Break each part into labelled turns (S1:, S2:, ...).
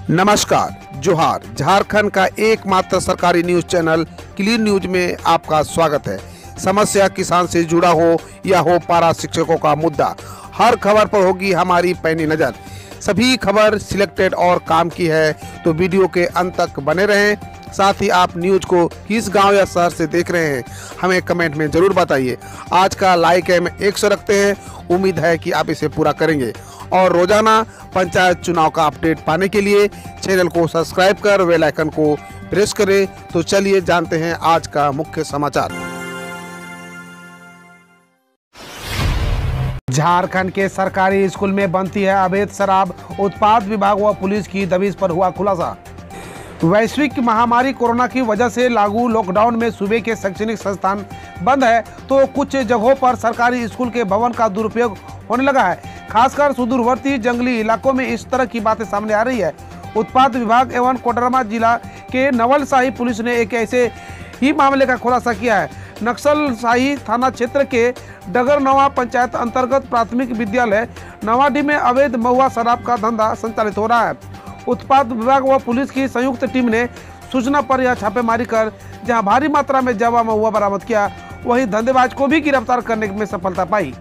S1: नमस्कार, जोहार। झारखंड का एकमात्र सरकारी न्यूज चैनल क्लीन न्यूज में आपका स्वागत है। समस्या किसान से जुड़ा हो या हो पारा शिक्षकों का मुद्दा, हर खबर पर होगी हमारी पैनी नज़र। सभी खबर सिलेक्टेड और काम की है, तो वीडियो के अंत तक बने रहें। साथ ही आप न्यूज को किस गांव या शहर से देख रहे हैं, हमें कमेंट में जरूर बताइए। आज का लाइक है 100 रखते हैं, उम्मीद है कि आप इसे पूरा करेंगे। और रोजाना पंचायत चुनाव का अपडेट पाने के लिए चैनल को सब्सक्राइब कर बेल आइकन को प्रेस करें। तो चलिए जानते हैं आज का मुख्य समाचार। झारखंड के सरकारी स्कूल में बनती है अवैध शराब, उत्पाद विभाग व पुलिस की दबिश पर हुआ खुलासा। वैश्विक महामारी कोरोना की वजह से लागू लॉकडाउन में सूबे के शैक्षणिक संस्थान बंद है, तो कुछ जगहों पर सरकारी स्कूल के भवन का दुरुपयोग होने लगा है। खासकर सुदूरवर्ती जंगली इलाकों में इस तरह की बातें सामने आ रही है। उत्पाद विभाग एवं कोडरमा जिला के नवलशाही पुलिस ने एक ऐसे ही मामले का खुलासा किया है। नक्सलशाही थाना क्षेत्र के डगरनवा पंचायत अंतर्गत प्राथमिक विद्यालय नवाडी में अवैध महुआ शराब का धंधा संचालित हो रहा है। उत्पाद विभाग व पुलिस की संयुक्त टीम ने सूचना पर यह छापेमारी कर जहां भारी मात्रा में जवा महुआ बरामद किया, वहीं धंधेबाज को भी गिरफ्तार करने में सफलता पाई।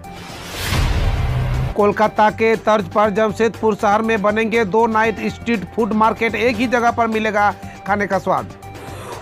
S1: कोलकाता के तर्ज पर जमशेदपुर शहर में बनेंगे 2 नाइट स्ट्रीट फूड मार्केट, एक ही जगह पर मिलेगा खाने का स्वाद।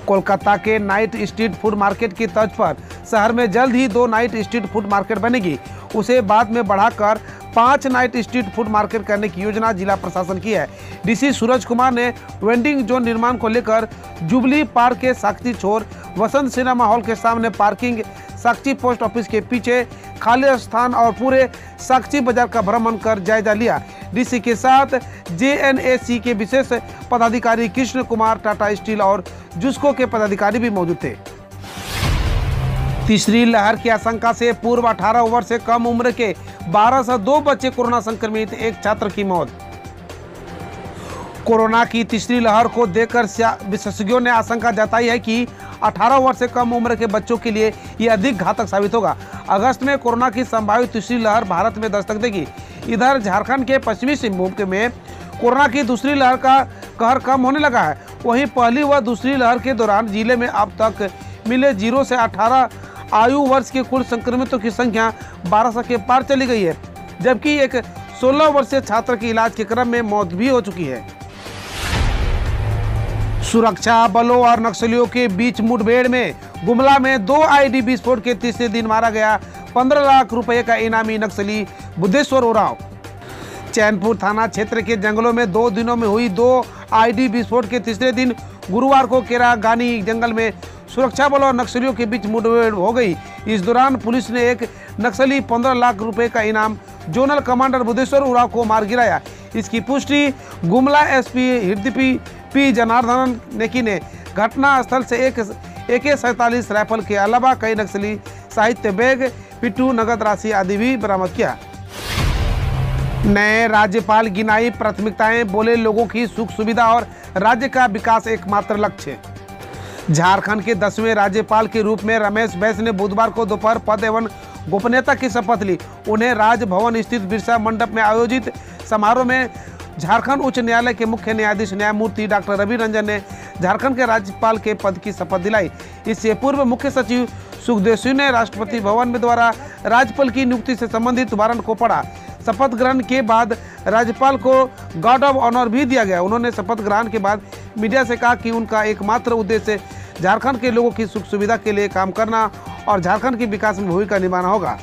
S1: कोलकाता के नाइट स्ट्रीट फूड मार्केट की तर्ज पर शहर में जल्द ही 2 नाइट स्ट्रीट फूड मार्केट बनेगी। उसे बाद में बढ़ाकर 5 नाइट स्ट्रीट फूड मार्केट करने की योजना जिला प्रशासन की है। डीसी सूरज कुमार ने वेंडिंग जोन निर्माण को लेकर जुबली पार्क के साक्षी छोर, वसंत सिनेमा हॉल के सामने पार्किंग, साक्षी पोस्ट ऑफिस के पीछे खाली स्थान और पूरे साक्षी बाजार का भ्रमण कर जायजा लिया। डीसी के साथ जेएनएसी के विशेष पदाधिकारी कृष्ण कुमार, टाटा स्टील और जुस्को के पदाधिकारी भी मौजूद थे। तीसरी लहर की आशंका से पूर्व 18 वर्ष से कम उम्र के 12 से 2 बच्चे कोरोना संक्रमित, एक छात्र की मौत। कोरोना की तीसरी लहर को देखकर विशेषज्ञों ने आशंका जताई है कि 18 वर्ष से कम उम्र के बच्चों के लिए ये अधिक घातक साबित होगा। अगस्त में कोरोना की संभावित तीसरी लहर भारत में दस्तक देगी। इधर झारखंड के पश्चिमी सिंहभूम में कोरोना की दूसरी लहर का कहर कम होने लगा है। वहीं पहली व दूसरी लहर के दौरान जिले में अब तक मिले 0 से 18 आयु वर्ष के कुल संक्रमितों की संख्या 1200 के पार चली गई है, जबकि एक 16 वर्षीय छात्र की इलाज के क्रम में मौत भी हो चुकी है। सुरक्षा बलों और नक्सलियों के बीच मुठभेड़ में गुमला में 2 आईडी विस्फोट के तीसरे दिन मारा गया 15 लाख रुपए का इनामी नक्सली बुद्धेश्वर उरांव। चैनपुर थाना क्षेत्र के जंगलों में 2 दिनों में हुई 2 आईडी विस्फोट के तीसरे दिन गुरुवार को केरागानी जंगल में सुरक्षा बलों और नक्सलियों के बीच मुठभेड़ हो गई। इस दौरान पुलिस ने एक नक्सली 15 लाख रुपए का इनाम जोनल कमांडर बुद्धेश्वर उरांव को मार गिराया। इसकी पुष्टि गुमला एसपी हृदय पी जनार्दनन नेकी ने घटना स्थल से एक AK-47 राइफल के अलावा कई नक्सली साहित्य बैग, पिट्ठू, नगद राशि आदि भी बरामद किया। नए राज्यपाल गिनाई प्राथमिकताएं, बोले लोगों की सुख सुविधा और राज्य का विकास एकमात्र लक्ष्य। झारखंड के 10वें राज्यपाल के रूप में रमेश बैस ने बुधवार को दोपहर पद एवं गोपनीयता की शपथ ली। उन्हें राजभवन स्थित बिरसा मंडप में आयोजित समारोह में झारखंड उच्च न्यायालय के मुख्य न्यायाधीश न्यायमूर्ति डॉक्टर रवि रंजन ने झारखंड के राज्यपाल के पद की शपथ दिलाई। इससे पूर्व मुख्य सचिव सुखदेव सिंह ने राष्ट्रपति भवन में द्वारा राज्यपाल की नियुक्ति से संबंधित वारंट को पढ़ा। शपथ ग्रहण के बाद राज्यपाल को गार्ड ऑफ ऑनर भी दिया गया। उन्होंने शपथ ग्रहण के बाद मीडिया से कहा कि उनका एकमात्र उद्देश्य झारखंड के लोगों की सुख सुविधा के लिए काम करना और झारखंड के विकास में भूमिका निभाना होगा।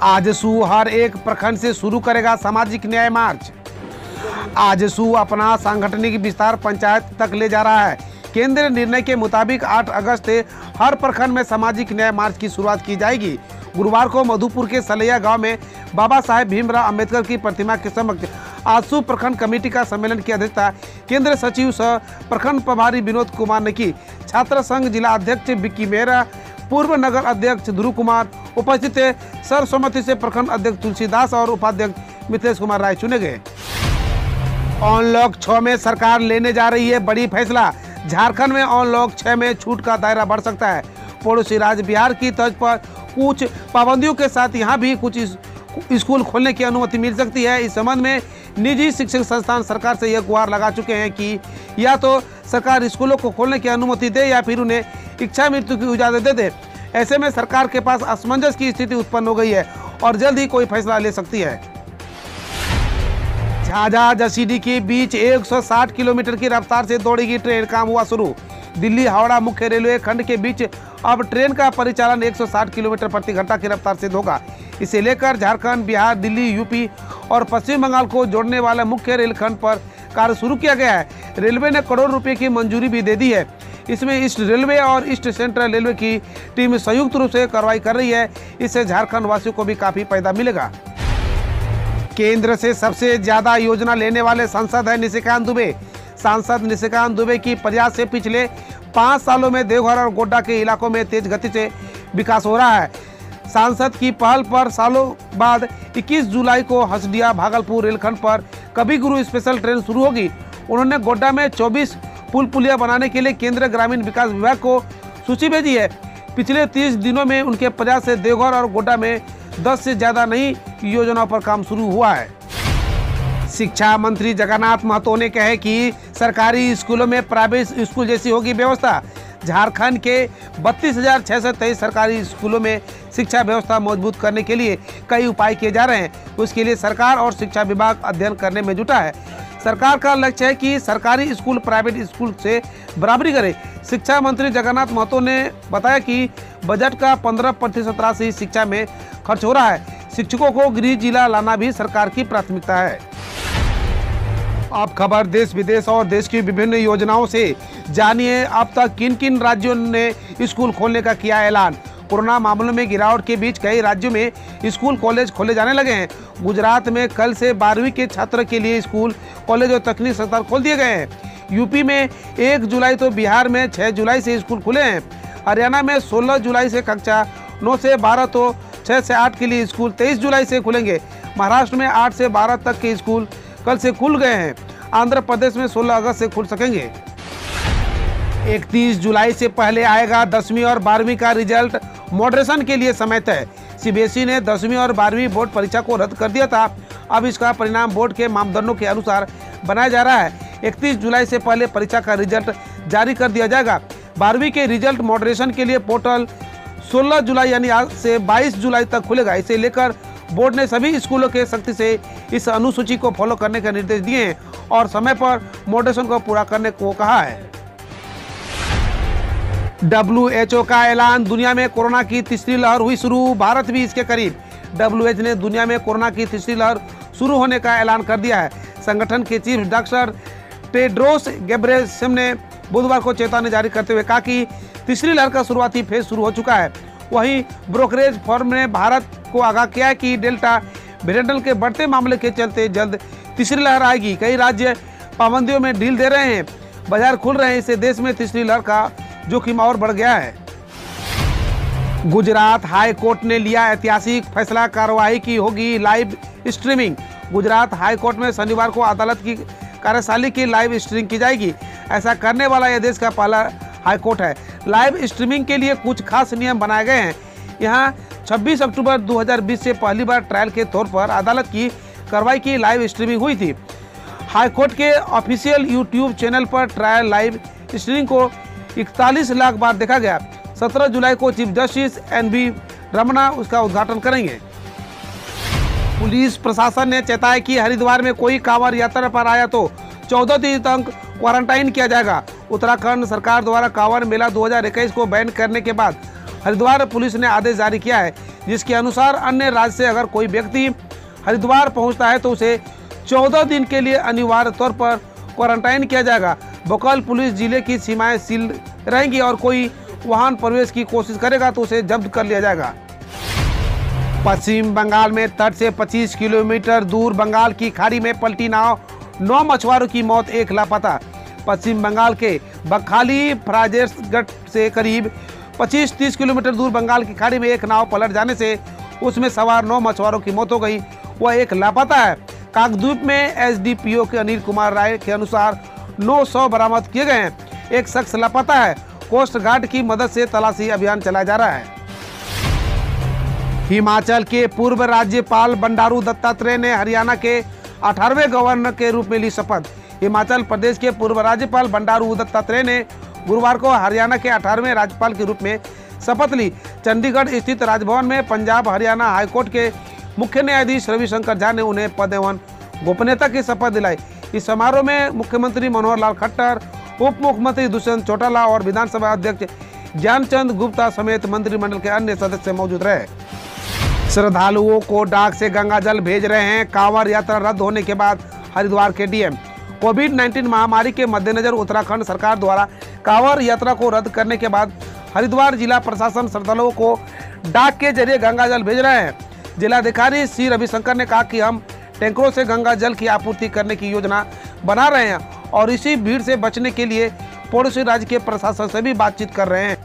S1: आजसू हर एक प्रखंड से शुरू करेगा सामाजिक न्याय मार्च। आजसू अपना सांगठनिक विस्तार पंचायत तक ले जा रहा है। केंद्रीय निर्णय के मुताबिक 8 अगस्त से हर प्रखंड में सामाजिक न्याय मार्च की शुरुआत की जाएगी। गुरुवार को मधुपुर के सलैया गांव में बाबा साहेब भीमराव अंबेडकर की प्रतिमा के समक्ष आजसू प्रखंड कमेटी का सम्मेलन की अध्यक्षता केंद्रीय सचिव सह प्रखंड प्रभारी विनोद कुमार ने की। छात्र संघ जिला अध्यक्ष विक्की मेहरा, पूर्व नगर अध्यक्ष ध्रुव कुमार उपस्थित थे। सर्वसम्मति से प्रखंड अध्यक्ष तुलसीदास और उपाध्यक्ष मिथिलेश कुमार राय चुने गए। अनलॉक 6 में सरकार लेने जा रही है बड़ी फैसला। झारखंड में अनलॉक 6 में छूट का दायरा बढ़ सकता है। पड़ोसी राज्य बिहार की तर्ज पर कुछ पाबंदियों के साथ यहाँ भी कुछ स्कूल खोलने की अनुमति मिल सकती है। इस संबंध में निजी शिक्षण संस्थान सरकार से यह गुहार लगा चुके हैं कि या तो सरकार स्कूलों को खोलने की अनुमति दे या फिर उन्हें इच्छा मृत्यु की इजाजत दे दे। ऐसे में सरकार के पास असमंजस की स्थिति उत्पन्न हो गई है और जल्द ही कोई फैसला ले सकती है। झाझा जसीडीह के बीच 160 किलोमीटर की रफ्तार से दौड़ेगी ट्रेन, काम हुआ शुरू। दिल्ली हावड़ा मुख्य रेलवे खंड के बीच अब ट्रेन का परिचालन 160 किलोमीटर प्रति घंटा की रफ्तार से होगा। इसे लेकर झारखंड, बिहार, दिल्ली, यूपी और पश्चिम बंगाल को जोड़ने वाले मुख्य रेलखंड पर कार्य शुरू किया गया है। रेलवे ने करोड़ रुपए की मंजूरी भी दे दी है। इसमें ईस्ट रेलवे और ईस्ट सेंट्रल रेलवे की टीम संयुक्त रूप से कार्रवाई कर रही है। इससे झारखंड वासियों को भी काफी फायदा मिलेगा। केंद्र से सबसे ज्यादा योजना लेने वाले सांसद है निशिकांत दुबे। सांसद निशिकांत दुबे की प्रयास से पिछले 5 सालों में देवघर और गोड्डा के इलाकों में तेज गति से विकास हो रहा है। सांसद की पहल पर सालों बाद 21 जुलाई को हसदिया भागलपुर रेलखंड पर कवि गुरु स्पेशल ट्रेन शुरू होगी। उन्होंने गोड्डा में 24 पुल पुलिया बनाने के लिए केंद्रीय ग्रामीण विकास विभाग को सूची भेजी है। पिछले 30 दिनों में उनके प्रयास से देवघर और गोड्डा में 10 से ज्यादा नई योजनाओं पर काम शुरू हुआ है। शिक्षा मंत्री जगन्नाथ महतो ने कहा कि सरकारी स्कूलों में प्राइवेट स्कूल जैसी होगी व्यवस्था। झारखंड के 32,623 सरकारी स्कूलों में शिक्षा व्यवस्था मजबूत करने के लिए कई उपाय किए जा रहे हैं। उसके लिए सरकार और शिक्षा विभाग अध्ययन करने में जुटा है। सरकार का लक्ष्य है कि सरकारी स्कूल प्राइवेट स्कूल से बराबरी करे। शिक्षा मंत्री जगन्नाथ महतो ने बताया कि बजट का 15% राशि शिक्षा में खर्च हो रहा है। शिक्षकों को गृह जिला लाना भी सरकार की प्राथमिकता है। अब खबर देश विदेश और देश की विभिन्न योजनाओं से जानिए अब तक किन किन राज्यों ने स्कूल खोलने का किया ऐलान। कोरोना मामलों में गिरावट के बीच कई राज्यों में स्कूल कॉलेज खोले जाने लगे हैं। गुजरात में कल से 12वीं के छात्र के लिए स्कूल कॉलेज और तकनीकी संस्थान खोल दिए गए हैं। यूपी में 1 जुलाई तो बिहार में 6 जुलाई से स्कूल खुले हैं। हरियाणा में 16 जुलाई से कक्षा 9 से 12 तो 6 से 8 के लिए स्कूल 23 जुलाई से खुलेंगे। महाराष्ट्र में 8 से 12 तक के स्कूल कल से खुल गए हैं। आंध्र प्रदेश में 16 अगस्त से खुल सकेंगे। 31 जुलाई से पहले आएगा 10वीं और 12वीं का रिजल्ट, मॉडरेशन के लिए समय तय। सीबीएसई ने 10वीं और 12वीं बोर्ड परीक्षा को रद्द कर दिया था। अब इसका परिणाम बोर्ड के मापदंडों के अनुसार बनाया जा रहा है। 31 जुलाई से पहले परीक्षा का रिजल्ट जारी कर दिया जाएगा। 12वीं के रिजल्ट मॉडरेशन के लिए पोर्टल 16 जुलाई यानी आज से 22 जुलाई तक खुलेगा। इसे लेकर बोर्ड ने सभी स्कूलों के सख्ती से इस अनुसूची को फॉलो करने के निर्देश दिए हैं और समय पर मॉडरेशन को पूरा करने को कहा है। WHO का ऐलान, दुनिया में कोरोना की तीसरी लहर हुई शुरू, भारत भी इसके करीब। WHO ने दुनिया में कोरोना की तीसरी लहर शुरू होने का ऐलान कर दिया है। संगठन के चीफ डॉक्टर टेड्रोस घेब्रेयेसस ने बुधवार को चेतावनी जारी करते हुए कहा कि तीसरी लहर का शुरुआती फेज शुरू हो चुका है। वहीं ब्रोकरेज फर्म ने भारत को आगाह किया है कि डेल्टा वेरिएंट के बढ़ते मामले के चलते जल्द तीसरी लहर आएगी। कई राज्य पाबंदियों में ढील दे रहे हैं, बाजार खुल रहे हैं। इससे देश में तीसरी लहर का जोखिम और बढ़ गया है। गुजरात हाई कोर्ट ने लिया ऐतिहासिक फैसला, कार्रवाई की होगी live streaming. Gujarat high court में शनिवार को अदालत की कार्यशाली की लाइव स्ट्रीमिंग की जाएगी। ऐसा करने वाला यह देश का पहला हाई कोर्ट है। लाइव स्ट्रीमिंग के लिए कुछ खास नियम बनाए गए हैं। यहाँ 26 अक्टूबर 2020 से पहली बार ट्रायल के तौर पर अदालत की कार्रवाई की लाइव स्ट्रीमिंग हुई थी। हाई कोर्ट के ऑफिशियल यूट्यूब चैनल पर ट्रायल लाइव स्ट्रीमिंग को 41 लाख बार देखा गया। 17 जुलाई को चीफ जस्टिस NV रमना उसका उद्घाटन करेंगे। पुलिस प्रशासन ने चेताया कि हरिद्वार में कोई कांवड़ यात्रा पर आया तो 14 दिन तक क्वारंटाइन किया जाएगा। उत्तराखंड सरकार द्वारा कांवड़ मेला 2021 को बैन करने के बाद हरिद्वार पुलिस ने आदेश जारी किया है, जिसके अनुसार अन्य राज्य से अगर कोई व्यक्ति हरिद्वार पहुंचता है तो उसे 14 दिन के लिए अनिवार्य तौर पर क्वारंटाइन किया जाएगा। भोपाल पुलिस जिले की सीमाएं सील रहेंगी और कोई वाहन प्रवेश की कोशिश करेगा तो उसे जब्त कर लिया जाएगा। पश्चिम बंगाल में तट से 25 किलोमीटर दूर बंगाल की खाड़ी में पलटी नाव, 9 मछुआरों की मौत, 1 लापता। पश्चिम बंगाल के बखाली फराजेसगढ़ से करीब 25-30 किलोमीटर दूर बंगाल की खाड़ी में एक नाव पलट जाने से उसमें सवार 9 मछुआरों की मौत हो गई। वह 1 लापता है। काकद्वीप में SDPO के अनिल कुमार राय के अनुसार 900 बरामद किए गए हैं। एक शख्स लापता है। कोस्ट गार्ड की मदद से तलाशी अभियान चलाया जा रहा है। हिमाचल के पूर्व राज्यपाल बंडारू दत्तात्रेय ने हरियाणा के 18वें गवर्नर के रूप में ली शपथ। हिमाचल प्रदेश के पूर्व राज्यपाल बंडारू दत्तात्रेय ने गुरुवार को हरियाणा के 18वें राज्यपाल के रूप में शपथ ली। चंडीगढ़ स्थित राजभवन में पंजाब हरियाणा हाईकोर्ट के मुख्य न्यायाधीश रविशंकर झा ने उन्हें पद एवं गोपनीयता की शपथ दिलाई। इस समारोह में मुख्यमंत्री मनोहर लाल खट्टर, उप मुख्यमंत्री दुष्यंत चौटाला और विधानसभा अध्यक्ष ज्ञानचंद गुप्ता समेत मंत्रिमंडल के अन्य सदस्य मौजूद रहे। श्रद्धालुओं को डाक से गंगा जल भेज रहे हैं। कांवड़ यात्रा रद्द होने के बाद हरिद्वार के डीएम। कोविड-19 महामारी के मद्देनजर उत्तराखंड सरकार द्वारा कांवड़ यात्रा को रद्द करने के बाद हरिद्वार जिला प्रशासन श्रद्धालुओं को डाक के जरिए गंगा जल भेज रहे हैं। जिलाधिकारी सी रविशंकर ने कहा कि हम टैंकरों से गंगा जल की आपूर्ति करने की योजना बना रहे हैं और इसी भीड़ से बचने के लिए पड़ोसी राज्य के प्रशासन से भी बातचीत कर रहे हैं।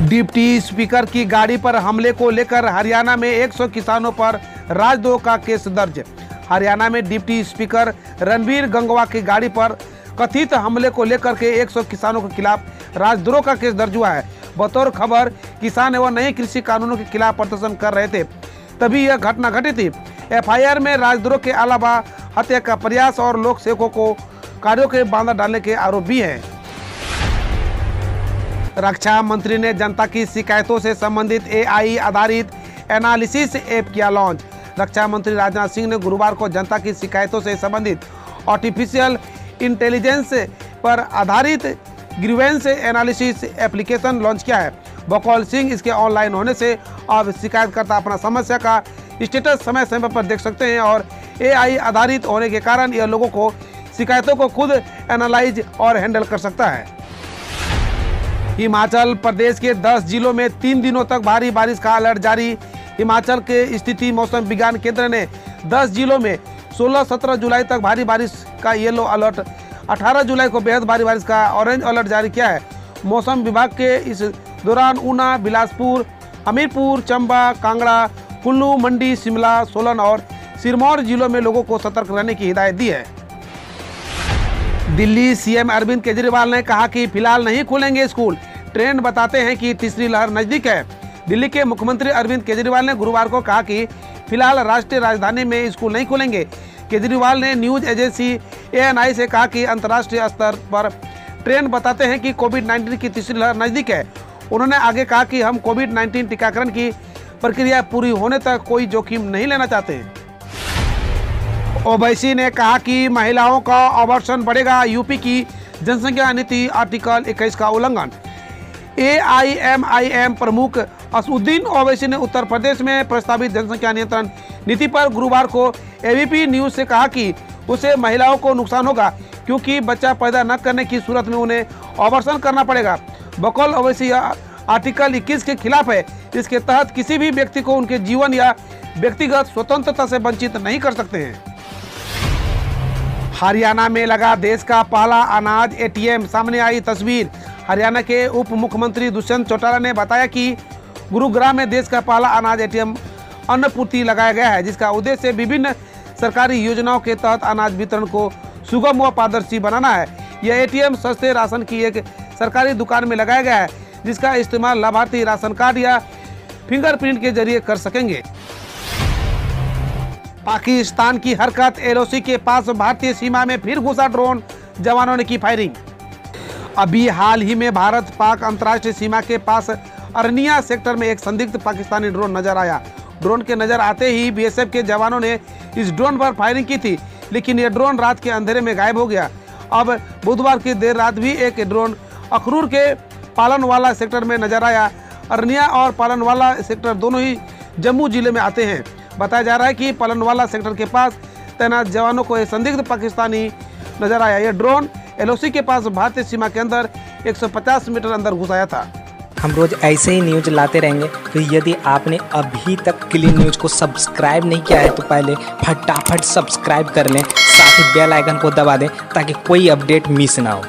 S1: डिप्टी स्पीकर की गाड़ी पर हमले को लेकर हरियाणा में 100 किसानों पर राजद्रोह का केस दर्ज। हरियाणा में डिप्टी स्पीकर रणबीर गंगवा की गाड़ी पर कथित हमले को लेकर के 100 किसानों के खिलाफ राजद्रोह का केस दर्ज हुआ है। बतौर खबर किसान एवं नए कृषि कानूनों के खिलाफ प्रदर्शन कर रहे थे, तभी यह घटना घटी थी। एफआईआर में राजद्रोह के अलावा हत्या का प्रयास और लोक सेवकों को कार्यों के बांधा डालने के आरोप भी हैं। रक्षा मंत्री ने जनता की शिकायतों से संबंधित एआई आधारित एनालिसिस ऐप किया लॉन्च। रक्षा मंत्री राजनाथ सिंह ने गुरुवार को जनता की शिकायतों से संबंधित आर्टिफिशियल इंटेलिजेंस पर आधारित ग्रीवेंस एनालिसिस एप्लीकेशन लॉन्च किया है। बकौल सिंह, इसके ऑनलाइन होने से अब शिकायतकर्ता अपना समस्या का स्टेटस समय समय पर देख सकते हैं और एआई आधारित होने के कारण यह लोगों को शिकायतों को खुद एनालाइज और हैंडल कर सकता है। हिमाचल प्रदेश के 10 जिलों में 3 दिनों तक भारी बारिश का अलर्ट जारी। हिमाचल के स्थिति मौसम विज्ञान केंद्र ने 10 जिलों में 16-17 जुलाई तक भारी बारिश का येलो अलर्ट, 18 जुलाई को बेहद भारी बारिश का ऑरेंज अलर्ट जारी किया है। मौसम विभाग के इस दौरान ऊना, बिलासपुर, हमीरपुर, चंबा, कांगड़ा, कुल्लू, मंडी, शिमला, सोलन और सिरमौर जिलों में लोगों को सतर्क रहने की हिदायत दी है। दिल्ली सीएम अरविंद केजरीवाल ने कहा कि फिलहाल नहीं खुलेंगे स्कूल, ट्रेंड बताते हैं कि तीसरी लहर नजदीक है। दिल्ली के मुख्यमंत्री अरविंद केजरीवाल ने गुरुवार को कहा कि फिलहाल राष्ट्रीय राजधानी में स्कूल नहीं खुलेंगे। केजरीवाल ने न्यूज एजेंसी ANI से कहा कि अंतर्राष्ट्रीय स्तर पर ट्रेंड बताते हैं कि कोविड-19 की तीसरी लहर नजदीक है। उन्होंने आगे कहा कि हम कोविड-19 टीकाकरण की प्रक्रिया पूरी होने तक कोई जोखिम नहीं लेना चाहते। ओवैसी ने कहा कि महिलाओं का आरक्षण बढ़ेगा। यूपी की जनसंख्या नीति आर्टिकल 21 का उल्लंघन। AIMIM प्रमुख असदुद्दीन ओवैसी ने उत्तर प्रदेश में प्रस्तावित जनसंख्या नियंत्रण नीति पर गुरुवार को ABP न्यूज से कहा कि उसे महिलाओं को नुकसान होगा क्योंकि बच्चा पैदा न करने की सूरत में उन्हें आरक्षण करना पड़ेगा। बकौल ओवैसी आर्टिकल 21 के खिलाफ है। इसके तहत किसी भी व्यक्ति को उनके जीवन या व्यक्तिगत स्वतंत्रता से वंचित नहीं कर सकते हैं। हरियाणा में लगा देश का पहला अनाज ATM, सामने आई तस्वीर। हरियाणा के उप मुख्यमंत्री दुष्यंत चौटाला ने बताया कि गुरुग्राम में देश का पहला अनाज ATM अन्नपूर्ति लगाया गया है, जिसका उद्देश्य विभिन्न सरकारी योजनाओं के तहत अनाज वितरण को सुगम व पारदर्शी बनाना है। यह ATM सस्ते राशन की एक सरकारी दुकान में लगाया गया है, जिसका इस्तेमाल लाभार्थी राशन कार्ड या फिंगरप्रिंट के जरिए कर सकेंगे। पाकिस्तान की हरकत, LOC के पास भारतीय सीमा में फिर घुसा ड्रोन, जवानों ने की फायरिंग। अभी हाल ही में भारत पाक अंतर्राष्ट्रीय सीमा के पास अरनिया सेक्टर में एक संदिग्ध पाकिस्तानी ड्रोन नजर आया। ड्रोन के नजर आते ही BSF के जवानों ने इस ड्रोन पर फायरिंग की थी, लेकिन यह ड्रोन रात के अंधेरे में गायब हो गया। अब बुधवार की देर रात भी एक ड्रोन अखनूर के पालनवाला सेक्टर में नजर आया। अरनिया और पालनवाला सेक्टर दोनों ही जम्मू जिले में आते हैं। बताया जा रहा है कि पालनवाला सेक्टर के पास तैनात जवानों को एक संदिग्ध पाकिस्तानी नजर आया। यह ड्रोन LOC के पास भारतीय सीमा के अंदर 150 मीटर अंदर घुस आया था।
S2: हम रोज ऐसे ही न्यूज लाते रहेंगे, तो यदि आपने अभी तक क्लीन न्यूज को सब्सक्राइब नहीं किया है तो पहले फटाफट सब्सक्राइब कर लें, साथ ही बेल आइकन को दबा दें ताकि कोई अपडेट मिस ना हो।